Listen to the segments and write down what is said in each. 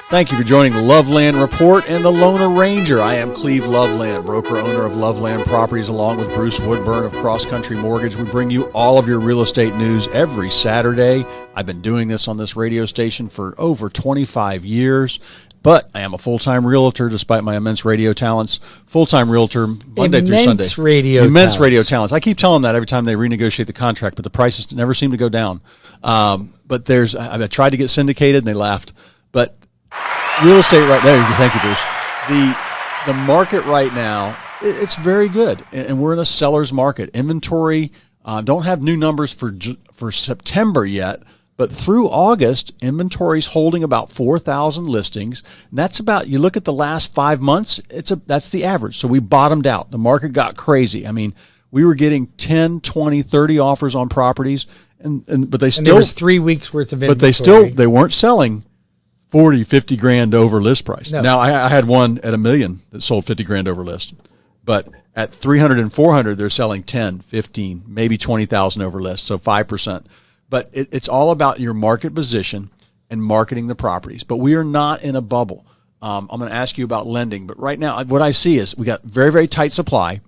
Thank you for joining the Loveland Report and the Loner Ranger. I am Cleve Loveland, broker-owner of Loveland Properties, along with Bruce Woodburn of CrossCountry Mortgage. We bring you all of your real estate news every Saturday. I've been doing this on this radio station for over 25 years, but I am a full-time realtor despite my immense radio talents. Full-time realtor Monday through Sunday. Immense radio talents. I keep telling them that every time they renegotiate the contract, but the prices never seem to go down. But I tried to get syndicated, and they laughed. But real estate right there. Thank you, Bruce. The market right now, it's very good, and we're in a seller's market. Inventory, don't have new numbers for September yet, but through August, inventory's holding about 4,000 listings. And that's about, you look at the last 5 months, that's the average. So we bottomed out. The market got crazy. I mean, we were getting 10, 20, 30 offers on properties, but they still, and there was 3 weeks worth of inventory. But they weren't selling 40, 50 grand over list price. No. Now, I had one at $1 million that sold 50 grand over list. But at 300 and 400, they're selling 10, 15, maybe 20,000 over list, so 5%. But it's all about your market position and marketing the properties. But we are not in a bubble. I'm going to ask you about lending. But right now, what I see is we got very, very tight supply.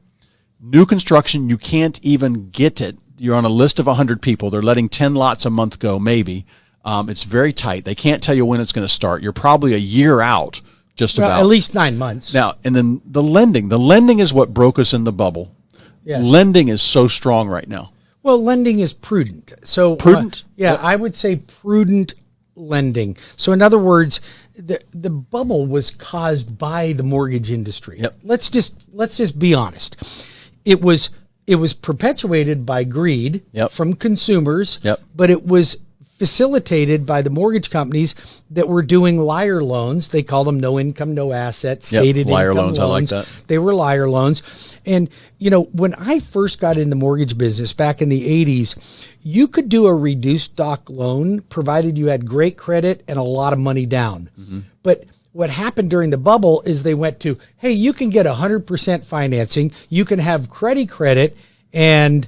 New construction, you can't even get it. You're on a list of 100 people. They're letting 10 lots a month go, maybe. It's very tight. They can't tell you when it's going to start. You're probably a year out, about. At least 9 months. Now, and then the lending. The lending is what broke us in the bubble. Yes. Lending is so strong right now. Well, lending is prudent. So prudent? I would say prudent lending. So in other words, the bubble was caused by the mortgage industry. Yep. Let's just be honest. It was perpetuated by greed from consumers, but it was facilitated by the mortgage companies that were doing liar loans. They called them no income, no assets, stated liar income loans. I like that. They were liar loans. And, when I first got in the mortgage business back in the 80s, you could do a reduced doc loan provided you had great credit and a lot of money down. Mm-hmm. But what happened during the bubble is they went to, hey, you can get 100% financing, you can have credit, and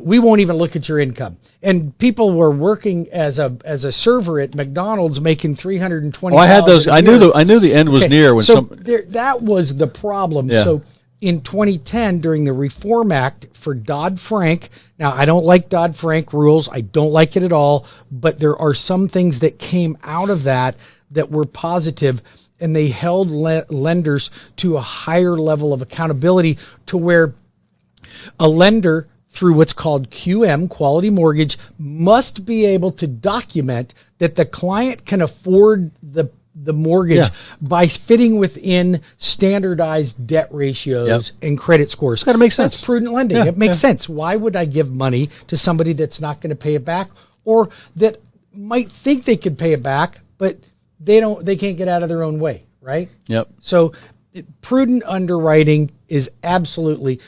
we won't even look at your income. And people were working as a server at McDonald's making $320. I had those. I knew the end was near when that was the problem. Yeah. So in 2010, during the Reform Act for Dodd-Frank, now I don't like Dodd-Frank rules. I don't like it at all. But there are some things that came out of that were positive, and they held lenders to a higher level of accountability, to where a lender, through what's called QM, quality mortgage, must be able to document that the client can afford the mortgage by fitting within standardized debt ratios and credit scores. That makes sense. That's prudent lending. It makes sense. Why would I give money to somebody that's not going to pay it back, or that might think they could pay it back, but they can't get out of their own way, right? Yep. So prudent underwriting is absolutely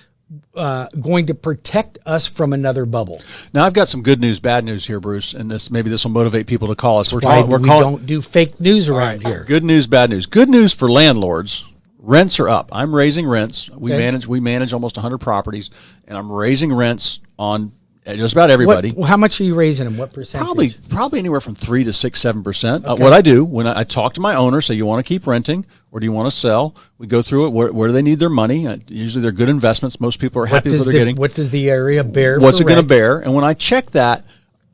going to protect us from another bubble. Now, I've got some good news, bad news here, Bruce, and maybe this will motivate people to call us. We don't do fake news around here. Good news, bad news. Good news for landlords. Rents are up. I'm raising rents. We manage almost 100 properties, and I'm raising rents on just about everybody. How much are you raising them? What percentage? Probably anywhere from 3 to 6, 7%. What I do when I talk to my owner, say, you want to keep renting or do you want to sell? We go through it. Where do they need their money? Usually they're good investments. Most people are happy with what they're getting. What does the area bear? What's it going to bear? And when I check that,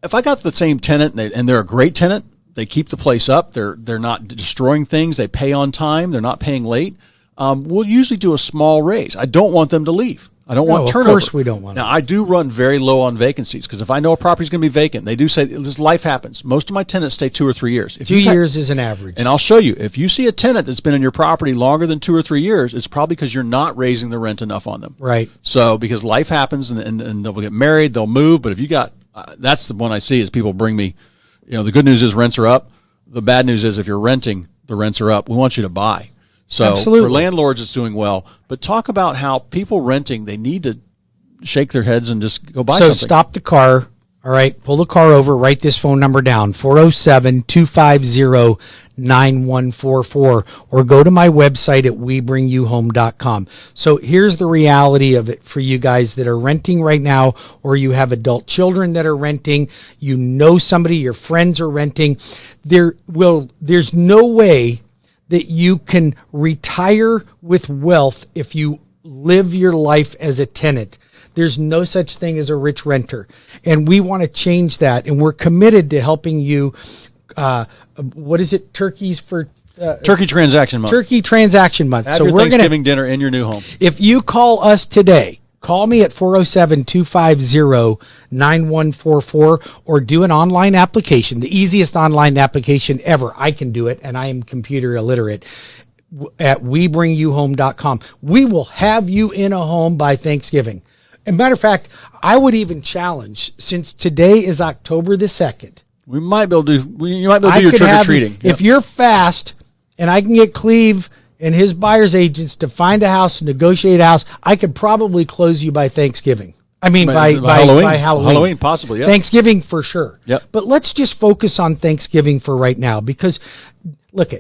if I got the same tenant and they're a great tenant, they keep the place up. They're not destroying things. They pay on time. They're not paying late. We'll usually do a small raise. I don't want them to leave. I don't want turnover. Of course we don't want. Now, I do run very low on vacancies, because if I know a property is going to be vacant, they do say this, life happens. Most of my tenants stay 2 or 3 years. 2 years is an average. And I'll show you. If you see a tenant that's been in your property longer than 2 or 3 years, it's probably because you're not raising the rent enough on them. Right. So because life happens, and they'll get married, they'll move. But if you got, that's the one I see is people bring me, the good news is rents are up. The bad news is if you're renting, the rents are up. We want you to buy. So Absolutely. For landlords, it's doing well. But talk about how people renting, they need to shake their heads and just go buy something. So stop the car. All right, pull the car over, write this phone number down, 407-250-9144, or go to my website at webringyouhome.com. So here's the reality of it for you guys that are renting right now, or you have adult children that are renting, you know somebody, your friends are renting. There's no way that you can retire with wealth if you live your life as a tenant. There's no such thing as a rich renter. And we want to change that. And we're committed to helping you. What is it? Turkey Transaction Month. Turkey Transaction Month. Have your Thanksgiving dinner in your new home. If you call us today, call me at 407-250-9144 or do an online application, the easiest online application ever. I can do it, and I am computer illiterate, at webringyouhome.com. We will have you in a home by Thanksgiving. As a matter of fact, I would even challenge, since today is October the 2nd. You might be able to do your trick-or-treating. If you're fast and I can get Cleve and his buyer's agents to find a house and negotiate a house, I could probably close you by Thanksgiving. I mean, by Halloween. Halloween, possibly, yeah. Thanksgiving for sure. Yep. But let's just focus on Thanksgiving for right now, because, look,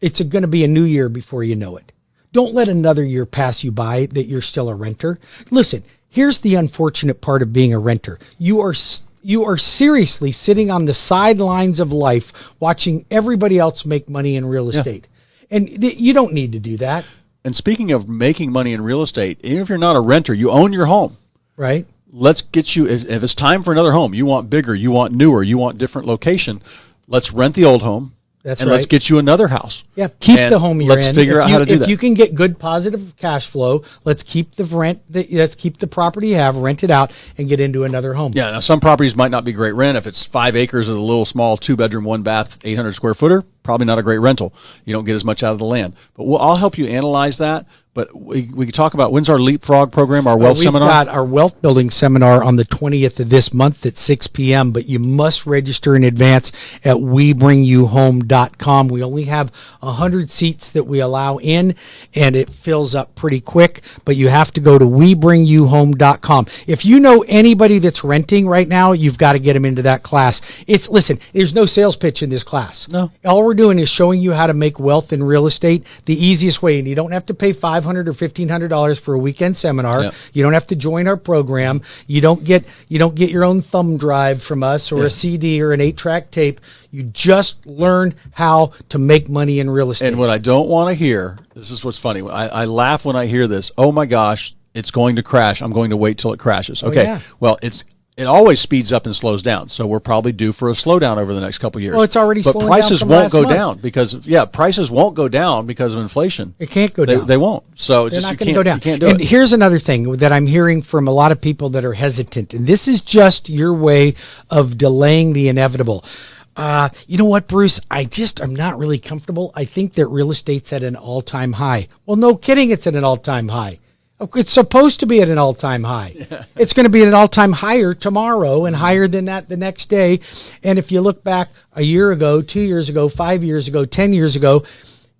it's going to be a new year before you know it. Don't let another year pass you by that you're still a renter. Listen, here's the unfortunate part of being a renter. You are seriously sitting on the sidelines of life watching everybody else make money in real estate. Yeah. And you don't need to do that. And speaking of making money in real estate, even if you're not a renter, you own your home. Right. Let's get you, if it's time for another home, you want bigger, you want newer, you want different location, let's rent the old home. That's and right. let's get you another house. Yeah, keep the home you're in. Let's figure out how to do that. If you can get good positive cash flow, let's keep the rent. Let's keep the property you have, rent it out, and get into another home. Yeah, now some properties might not be great rent. If it's 5 acres of a little small 2-bedroom, 1-bath, 800 square footer, probably not a great rental. You don't get as much out of the land. But I'll help you analyze that. But we can talk about, when's our Leapfrog program, our wealth seminar? We've got our wealth building seminar on the 20th of this month at 6 p.m., but you must register in advance at webringyouhome.com. We only have 100 seats that we allow in, and it fills up pretty quick, but you have to go to webringyouhome.com. If you know anybody that's renting right now, you've got to get them into that class. Listen, there's no sales pitch in this class. No. All we're doing is showing you how to make wealth in real estate the easiest way, and you don't have to pay $500 or $1,500 for a weekend seminar. Yep. You don't have to join our program. You don't get your own thumb drive from us or a CD or an 8-track tape. You just learn how to make money in real estate. And what I don't want to hear, this is what's funny. I laugh when I hear this. Oh my gosh, it's going to crash. I'm going to wait till it crashes. Okay. Yeah. Well, it always speeds up and slows down. So we're probably due for a slowdown over the next couple of years. Well, it's already slowing down. But prices won't go down prices won't go down because of inflation. It can't go down. They won't. So it's They're just not going to go down. You can't do it. And here's another thing that I'm hearing from a lot of people that are hesitant, and this is just your way of delaying the inevitable. You know what, Bruce? I'm not really comfortable. I think that real estate's at an all-time high. Well, no kidding, it's at an all-time high. It's supposed to be at an all-time high. Yeah. It's going to be at an all-time higher tomorrow and higher than that the next day. And if you look back a year ago, 2 years ago, 5 years ago, 10 years ago,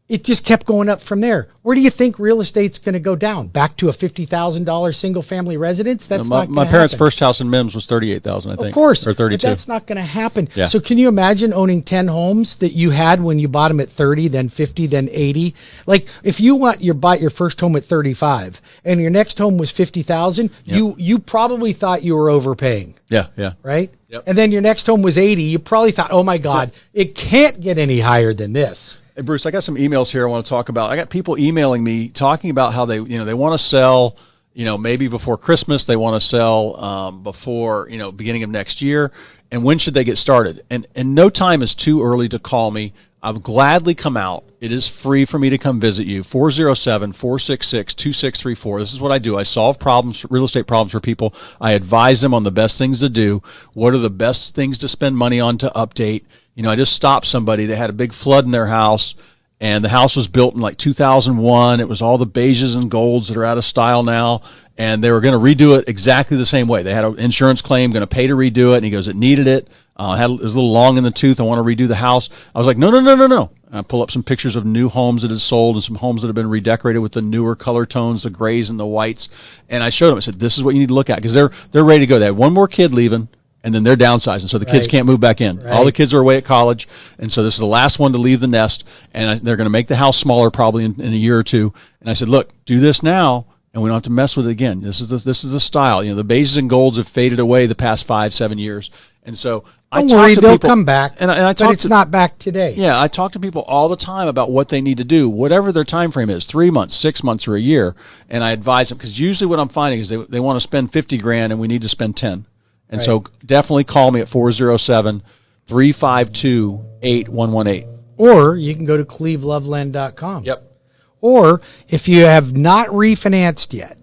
it just kept going up from there. Where do you think real estate's going to go down? Back to a $50,000 single-family residence? That's not going to happen. My parents' first house in Mims was $38,000, I think. Of course, or $32,000. but that's not going to happen. Yeah. So can you imagine owning 10 homes that you had when you bought them at 30, then 50, then 80? Like if you bought your first home at 35 and your next home was 50,000, you probably thought you were overpaying. Yeah, yeah. Right? Yep. And then your next home was 80, you probably thought, "Oh my God, it can't get any higher than this." Hey, Bruce, I got some emails here I want to talk about. I got people emailing me talking about how they want to sell, maybe before Christmas. They want to sell before, beginning of next year. And when should they get started? And no time is too early to call me. I'll gladly come out. It is free for me to come visit you. 407-466-2634. This is what I do. I solve problems, real estate problems for people. I advise them on the best things to do. What are the best things to spend money on to update? I just stopped somebody. They had a big flood in their house, and the house was built in like 2001. It was all the beiges and golds that are out of style now, and they were going to redo it exactly the same way. They had an insurance claim, going to pay to redo it, and he goes, it needed it. It was a little long in the tooth. I want to redo the house. I was like, no. And I pull up some pictures of new homes that had sold and some homes that have been redecorated with the newer color tones, the grays and the whites. And I showed them. I said, this is what you need to look at, because they're ready to go. They had one more kid leaving. and then they're downsizing, so the kids can't move back in. All the kids are away at college, and so this is the last one to leave the nest, and they're going to make the house smaller probably in a year or two. And I said, look, do this now, and we don't have to mess with it again. This is the style. The beiges and golds have faded away the past 5-7 years, and so don't worry, they'll come back. And I but it's not back today. Yeah, I talk to people all the time about what they need to do, whatever their time frame is, 3 months, 6 months, or a year, and I advise them, because usually what I'm finding is they want to spend $50,000 and we need to spend 10. And so definitely call me at 407-352-8118. Or you can go to cleveloveland.com. Yep. Or if you have not refinanced yet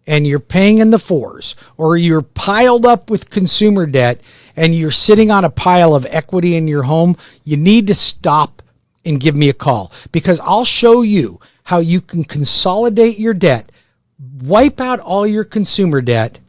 and you're paying in the fours, or you're piled up with consumer debt and you're sitting on a pile of equity in your home, you need to stop and give me a call, because I'll show you how you can consolidate your debt, wipe out all your consumer debt,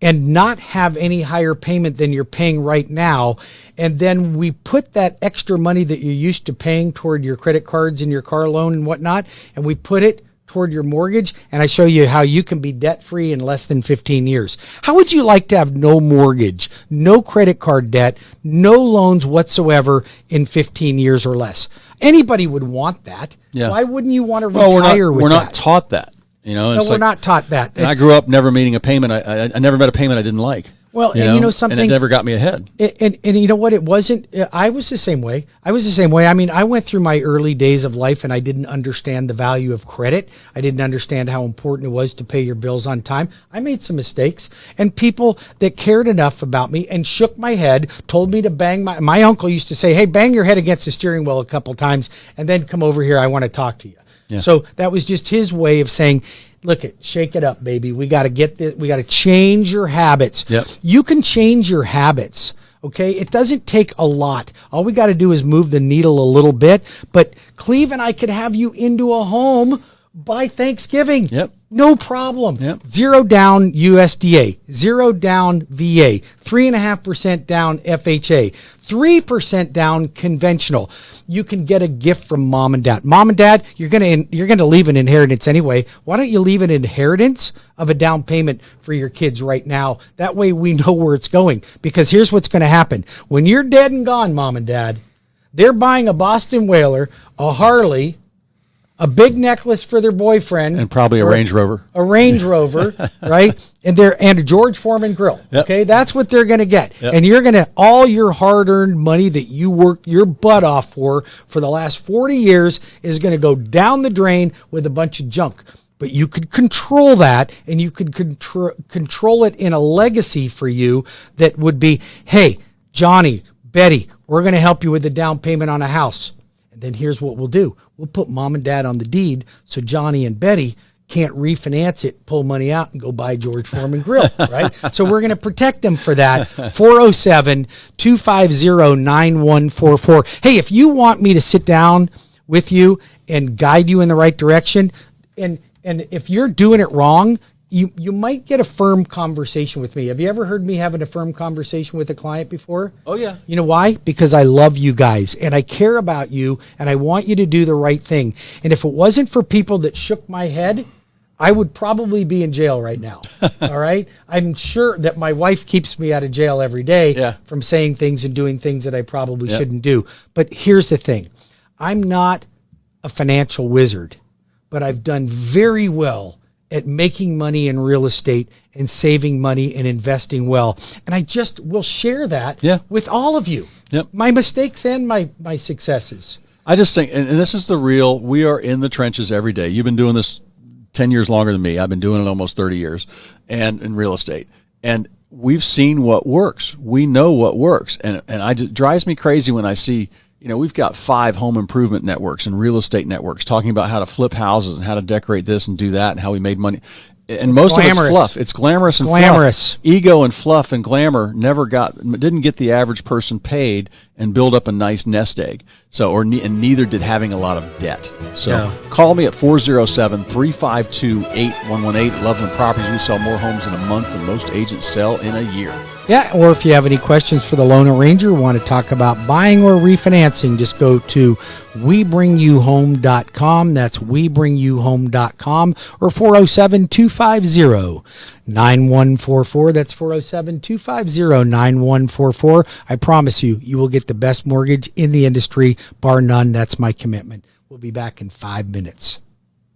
and not have any higher payment than you're paying right now. And then we put that extra money that you're used to paying toward your credit cards and your car loan and whatnot, and we put it toward your mortgage, and I show you how you can be debt-free in less than 15 years. How would you like to have no mortgage, no credit card debt, no loans whatsoever in 15 years or less? Anybody would want that. Yeah. Why wouldn't you want to retire with that? We're not taught that. No, we're not taught that. And I grew up never meeting a payment. I never met a payment I didn't like. Well, and something, and it never got me ahead. And you know what? It wasn't. I was the same way. I mean, I went through my early days of life, and I didn't understand the value of credit. I didn't understand how important it was to pay your bills on time. I made some mistakes, and people that cared enough about me and shook my head, told me to bang my uncle used to say, "Hey, bang your head against the steering wheel a couple times, and then come over here. I want to talk to you." Yeah. So that was just his way of saying, look shake it up, baby. We got to get this. We got to change your habits. Yep. You can change your habits. Okay. It doesn't take a lot. All we got to do is move the needle a little bit, but Cleve and I could have you into a home by Thanksgiving. Yep. No problem. Yep. 0 down USDA, 0 down VA, 3.5% down FHA, 3% down conventional. You can get a gift from mom and dad. Mom and dad, you're gonna leave an inheritance anyway. Why don't you leave an inheritance of a down payment for your kids right now? That way we know where it's going. Because here's what's going to happen. When you're dead and gone, mom and dad, they're buying a Boston Whaler, a Harley, a big necklace for their boyfriend, and probably a Range Rover. A Range Rover, right? And a George Foreman grill. Yep. Okay, that's what they're going to get. Yep. And you're going to all your hard-earned money that you worked your butt off for the last 40 years is going to go down the drain with a bunch of junk. But you could control that, and you could control it in a legacy for you that would be, hey, Johnny, Betty, we're going to help you with the down payment on a house. And then here's what we'll do. We'll put mom and dad on the deed so Johnny and Betty can't refinance it, pull money out, and go buy George Foreman grill, right? So we're going to protect them for that. 407-250-9144. Hey, if you want me to sit down with you and guide you in the right direction, and if you're doing it wrong, you might get a firm conversation with me. Have you ever heard me having a firm conversation with a client before? Oh, yeah. You know why? Because I love you guys, and I care about you, and I want you to do the right thing. And if it wasn't for people that shook my head, I would probably be in jail right now. All right? I'm sure that my wife keeps me out of jail every day from saying things and doing things that I probably shouldn't do. But here's the thing. I'm not a financial wizard, but I've done very well at making money in real estate and saving money and investing well. And I just will share that with all of you. Yep. My mistakes and my successes. I just think, and this is we are in the trenches every day. You've been doing this 10 years longer than me. I've been doing it almost 30 years and in real estate. And we've seen what works. We know what works. And it drives me crazy when I see, we've got 5 home improvement networks and real estate networks talking about how to flip houses and how to decorate this and do that and how we made money. And most of it's fluff. It's glamorous and fluff. Ego and fluff and glamour didn't get the average person paid and build up a nice nest egg. So, and neither did having a lot of debt. So, No. call me at 407-352-8118. Loveland Properties. We sell more homes in a month than most agents sell in a year. Yeah, or if you have any questions for the Loan Arranger, want to talk about buying or refinancing, just go to webringyouhome.com. That's webringyouhome.com, or 407-250-9144. That's 407-250-9144. I promise you, you will get the best mortgage in the industry, bar none. That's my commitment. We'll be back in 5 minutes.